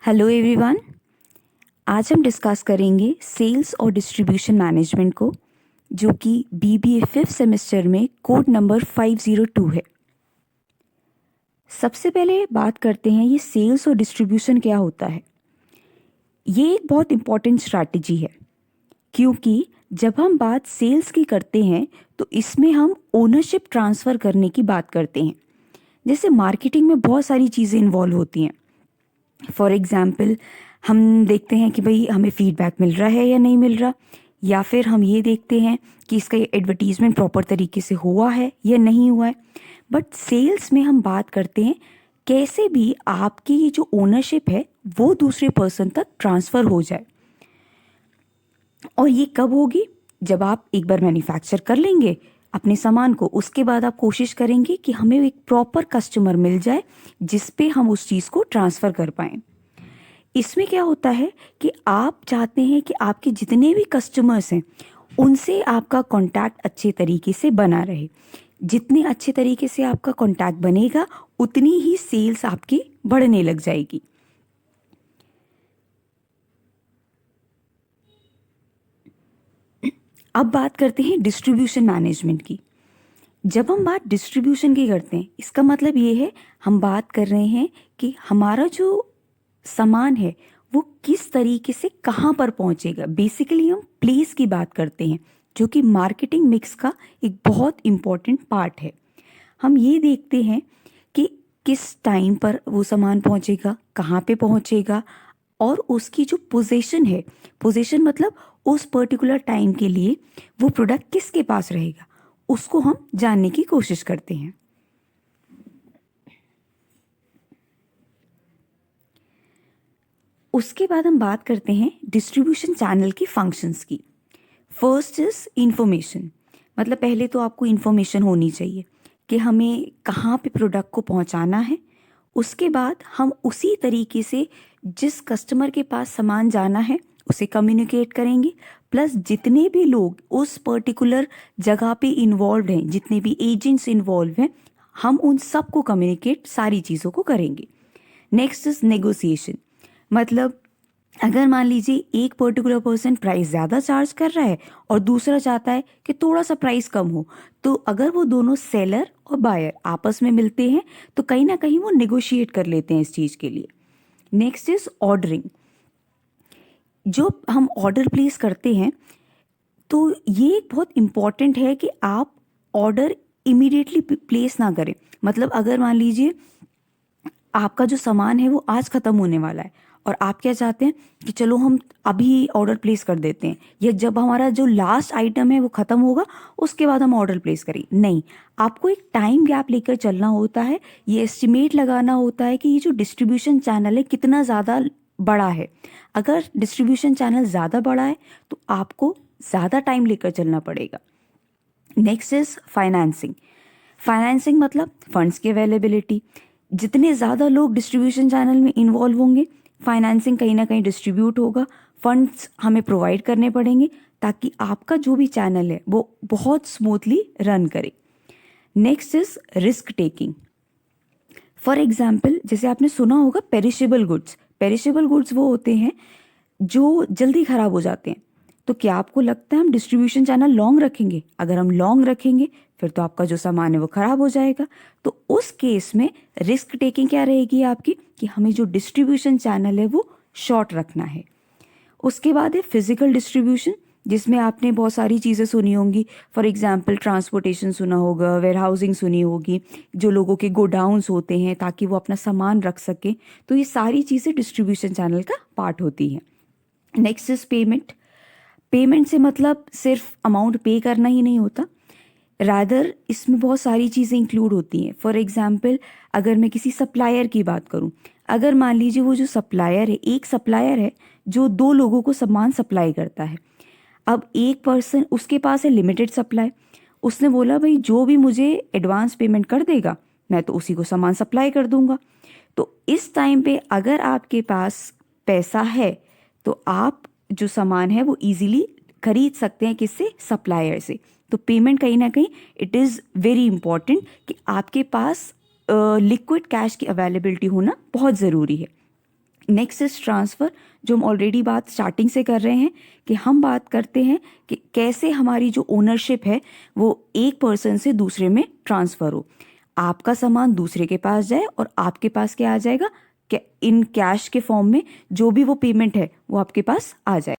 Hello everyone. आज हम discuss करेंगे सेल्स और डिस्ट्रीब्यूशन मैनेजमेंट को, जो कि बीबीए फिफ्थ सेमेस्टर में कोड नंबर 502 है। सबसे पहले बात करते हैं ये सेल्स और डिस्ट्रीब्यूशन क्या होता है। ये एक बहुत इम्पॉर्टेंट स्ट्रैटेजी है, क्योंकि जब हम बात सेल्स की करते हैं तो इसमें हम ओनरशिप ट्रांसफ़र करने की बात करते हैं। जैसे मार्केटिंग में बहुत सारी चीज़ें इन्वॉल्व होती हैं। फॉर एग्ज़ाम्पल, हम देखते हैं कि भाई हमें फीडबैक मिल रहा है या नहीं मिल रहा, या फिर हम ये देखते हैं कि इसका एडवर्टीज़मेंट प्रॉपर तरीके से हुआ है या नहीं हुआ है। बट सेल्स में हम बात करते हैं कैसे भी आपकी ये जो ओनरशिप है वो दूसरे पर्सन तक ट्रांसफ़र हो जाए। और ये कब होगी? जब आप एक बार मैन्युफैक्चर कर लेंगे अपने सामान को, उसके बाद आप कोशिश करेंगे कि हमें एक प्रॉपर कस्टमर मिल जाए जिस पे हम उस चीज़ को ट्रांसफ़र कर पाएँ। इसमें क्या होता है कि आप चाहते हैं कि आपके जितने भी कस्टमर्स हैं उनसे आपका कांटेक्ट अच्छे तरीके से बना रहे। जितने अच्छे तरीके से आपका कांटेक्ट बनेगा उतनी ही सेल्स आपकी बढ़ने लग जाएगी। अब बात करते हैं डिस्ट्रीब्यूशन मैनेजमेंट की। जब हम बात डिस्ट्रीब्यूशन की करते हैं, इसका मतलब ये है हम बात कर रहे हैं कि हमारा जो सामान है वो किस तरीके से कहाँ पर पहुँचेगा। बेसिकली हम प्लेस की बात करते हैं, जो कि मार्केटिंग मिक्स का एक बहुत इम्पॉर्टेंट पार्ट है। हम ये देखते हैं कि किस टाइम पर वो सामान पहुँचेगा, कहाँ पे पहुँचेगा, और उसकी जो पोजीशन है, पोजीशन मतलब उस पर्टिकुलर टाइम के लिए वो प्रोडक्ट किसके पास रहेगा, उसको हम जानने की कोशिश करते हैं। उसके बाद हम बात करते हैं डिस्ट्रीब्यूशन चैनल की फंक्शंस की। फर्स्ट इज इंफॉर्मेशन, मतलब पहले तो आपको इंफॉर्मेशन होनी चाहिए कि हमें कहाँ पे प्रोडक्ट को पहुँचाना है। उसके बाद हम उसी तरीके से जिस कस्टमर के पास सामान जाना है उसे कम्युनिकेट करेंगे, प्लस जितने भी लोग उस पर्टिकुलर जगह पे इन्वॉल्व हैं, जितने भी एजेंट्स इन्वॉल्व हैं, हम उन सबको कम्युनिकेट सारी चीज़ों को करेंगे। नेक्स्ट इज नेगोशिएशन, मतलब अगर मान लीजिए एक पर्टिकुलर पर्सन प्राइस ज़्यादा चार्ज कर रहा है और दूसरा चाहता है कि थोड़ा सा प्राइस कम हो, तो अगर वो दोनों सेलर और बायर आपस में मिलते हैं तो कहीं ना कहीं वो नेगोशिएट कर लेते हैं इस चीज़ के लिए। Next is ordering. जो हम ऑर्डर प्लेस करते हैं तो ये एक बहुत इम्पॉर्टेंट है कि आप ऑर्डर इमीडिएटली प्लेस ना करें। मतलब अगर मान लीजिए आपका जो सामान है वो आज ख़त्म होने वाला है और आप क्या चाहते हैं कि चलो हम अभी ऑर्डर प्लेस कर देते हैं, या जब हमारा जो लास्ट आइटम है वो ख़त्म होगा उसके बाद हम ऑर्डर प्लेस करें। नहीं, आपको एक टाइम गैप लेकर चलना होता है। ये एस्टिमेट लगाना होता है कि ये जो डिस्ट्रीब्यूशन चैनल है कितना ज़्यादा बड़ा है। अगर डिस्ट्रीब्यूशन चैनल ज़्यादा बड़ा है तो आपको ज़्यादा टाइम लेकर चलना पड़ेगा। Next is financing. फाइनेंसिंग मतलब फंड्स की अवेलेबिलिटी। जितने ज़्यादा लोग डिस्ट्रीब्यूशन चैनल में इन्वॉल्व होंगे, फाइनेंसिंग कहीं ना कहीं डिस्ट्रीब्यूट होगा, फंड्स हमें प्रोवाइड करने पड़ेंगे ताकि आपका जो भी चैनल है वो बहुत स्मूथली रन करे। Next is risk taking. For example, जैसे आपने सुना होगा पेरिशेबल गुड्स। पेरिशेबल गुड्स वो होते हैं जो जल्दी ख़राब हो जाते हैं। तो क्या आपको लगता है हम डिस्ट्रीब्यूशन चैनल लॉन्ग रखेंगे? अगर हम लॉन्ग रखेंगे फिर तो आपका जो सामान है वो ख़राब हो जाएगा। तो उस केस में रिस्क टेकिंग क्या रहेगी आपकी, कि हमें जो डिस्ट्रीब्यूशन चैनल है वो शॉर्ट रखना है। उसके बाद है फिजिकल डिस्ट्रीब्यूशन, जिसमें आपने बहुत सारी चीज़ें सुनी होंगी। फॉर एग्जांपल ट्रांसपोर्टेशन सुना होगा, वेयर हाउसिंग सुनी होगी, जो लोगों के गोडाउंस होते हैं ताकि वो अपना सामान रख सकें। तो ये सारी चीज़ें डिस्ट्रीब्यूशन चैनल का पार्ट होती हैं। Next is payment. पेमेंट से मतलब सिर्फ अमाउंट पे करना ही नहीं होता, रादर इसमें बहुत सारी चीज़ें इंक्लूड होती हैं। फॉर एग्जांपल, अगर मैं किसी सप्लायर की बात करूं, अगर मान लीजिए वो जो सप्लायर है, एक सप्लायर है जो दो लोगों को सामान सप्लाई करता है। अब एक पर्सन, उसके पास है लिमिटेड सप्लाई, उसने बोला भाई जो भी मुझे एडवांस पेमेंट कर देगा मैं तो उसी को सामान सप्लाई कर दूंगा। तो इस टाइम पे अगर आपके पास पैसा है तो आप जो सामान है वो इजीली खरीद सकते हैं, किससे? सप्लायर से। तो पेमेंट कहीं ना कहीं इट इज़ वेरी इंपॉर्टेंट कि आपके पास लिक्विड कैश की अवेलेबिलिटी होना बहुत ज़रूरी है। नेक्स्ट इज ट्रांसफ़र, जो हम ऑलरेडी बात स्टार्टिंग से कर रहे हैं कि हम बात करते हैं कि कैसे हमारी जो ओनरशिप है वो एक पर्सन से दूसरे में ट्रांसफ़र हो, आपका सामान दूसरे के पास जाए और आपके पास क्या आ जाएगा, इन कैश के फॉर्म में जो भी वो पेमेंट है वो आपके पास आ जाए।